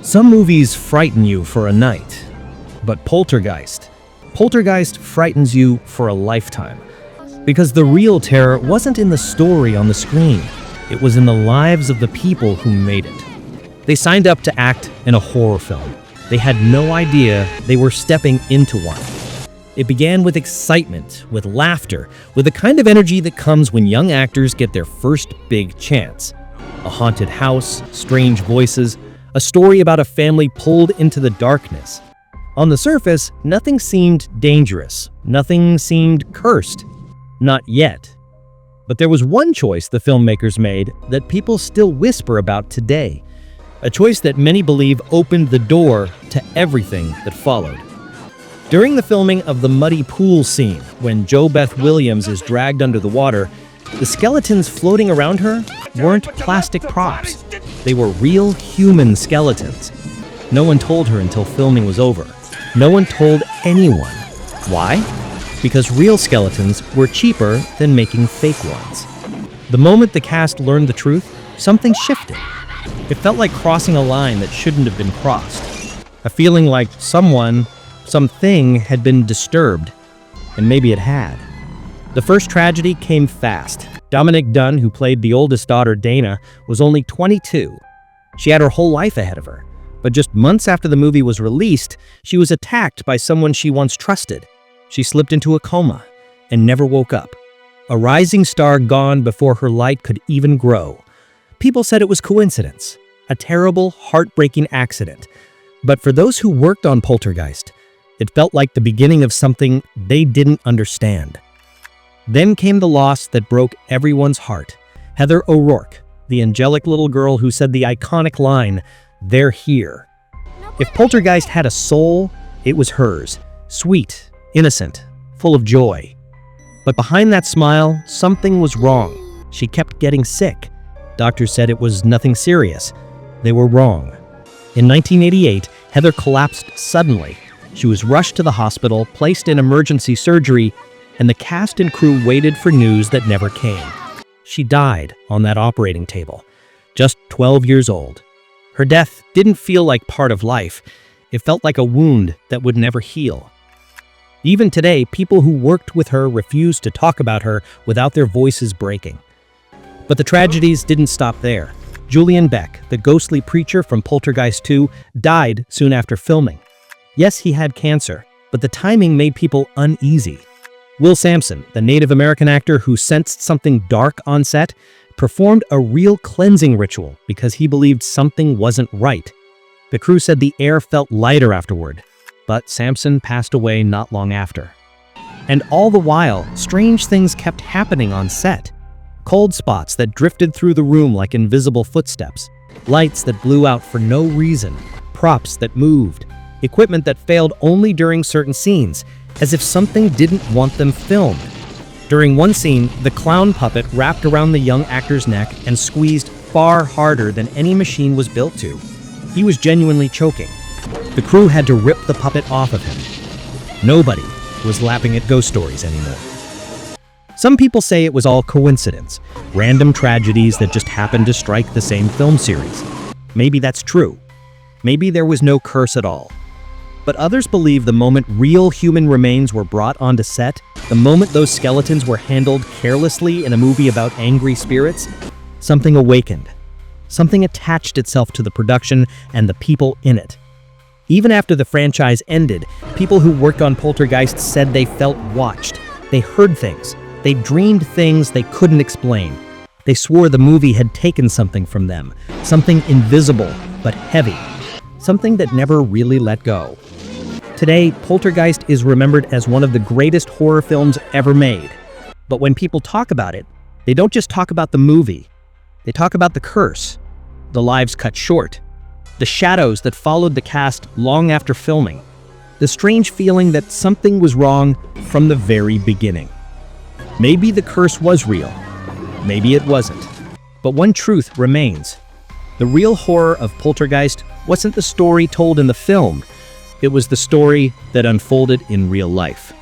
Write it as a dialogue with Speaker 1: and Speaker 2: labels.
Speaker 1: Some movies frighten you for a night, but Poltergeist frightens you for a lifetime. Because the real terror wasn't in the story on the screen, it was in the lives of the people who made it. They signed up to act in a horror film. They had no idea they were stepping into one. It began with excitement, with laughter, with the kind of energy that comes when young actors get their first big chance. A haunted house, strange voices, a story about a family pulled into the darkness. On the surface, nothing seemed dangerous. Nothing seemed cursed. Not yet. But there was one choice the filmmakers made that people still whisper about today. A choice that many believe opened the door to everything that followed. During the filming of the muddy pool scene, when Jo Beth Williams is dragged under the water, the skeletons floating around her weren't plastic props. They were real human skeletons. No one told her until filming was over. No one told anyone. Why? Because real skeletons were cheaper than making fake ones. The moment the cast learned the truth, something shifted. It felt like crossing a line that shouldn't have been crossed. A feeling like something had been disturbed, and maybe it had. The first tragedy came fast. Dominique Dunne, who played the oldest daughter, Dana, was only 22. She had her whole life ahead of her. But just months after the movie was released, she was attacked by someone she once trusted. She slipped into a coma and never woke up. A rising star gone before her light could even grow. People said it was coincidence, a terrible, heartbreaking accident. But for those who worked on Poltergeist, it felt like the beginning of something they didn't understand. Then came the loss that broke everyone's heart. Heather O'Rourke, the angelic little girl who said the iconic line, "They're here." If Poltergeist had a soul, it was hers. Sweet, innocent, full of joy. But behind that smile, something was wrong. She kept getting sick. Doctors said it was nothing serious. They were wrong. In 1988, Heather collapsed suddenly. She was rushed to the hospital, placed in emergency surgery, and the cast and crew waited for news that never came. She died on that operating table, just 12 years old. Her death didn't feel like part of life. It felt like a wound that would never heal. Even today, people who worked with her refuse to talk about her without their voices breaking. But the tragedies didn't stop there. Julian Beck, the ghostly preacher from Poltergeist 2, died soon after filming. Yes, he had cancer, but the timing made people uneasy. Will Sampson, the Native American actor who sensed something dark on set, performed a real cleansing ritual because he believed something wasn't right. The crew said the air felt lighter afterward, but Sampson passed away not long after. And all the while, strange things kept happening on set. Cold spots that drifted through the room like invisible footsteps, lights that blew out for no reason, props that moved, equipment that failed only during certain scenes, as if something didn't want them filmed. During one scene, the clown puppet wrapped around the young actor's neck and squeezed far harder than any machine was built to. He was genuinely choking. The crew had to rip the puppet off of him. Nobody was laughing at ghost stories anymore. Some people say it was all coincidence, random tragedies that just happened to strike the same film series. Maybe that's true. Maybe there was no curse at all. But others believe the moment real human remains were brought onto set, the moment those skeletons were handled carelessly in a movie about angry spirits, something awakened. Something attached itself to the production and the people in it. Even after the franchise ended, people who worked on Poltergeist said they felt watched. They heard things. They dreamed things they couldn't explain. They swore the movie had taken something from them, something invisible but heavy, something that never really let go. Today, Poltergeist is remembered as one of the greatest horror films ever made. But when people talk about it, they don't just talk about the movie. They talk about the curse, the lives cut short, the shadows that followed the cast long after filming, the strange feeling that something was wrong from the very beginning. Maybe the curse was real. Maybe it wasn't. But one truth remains. The real horror of Poltergeist wasn't the story told in the film. It was the story that unfolded in real life.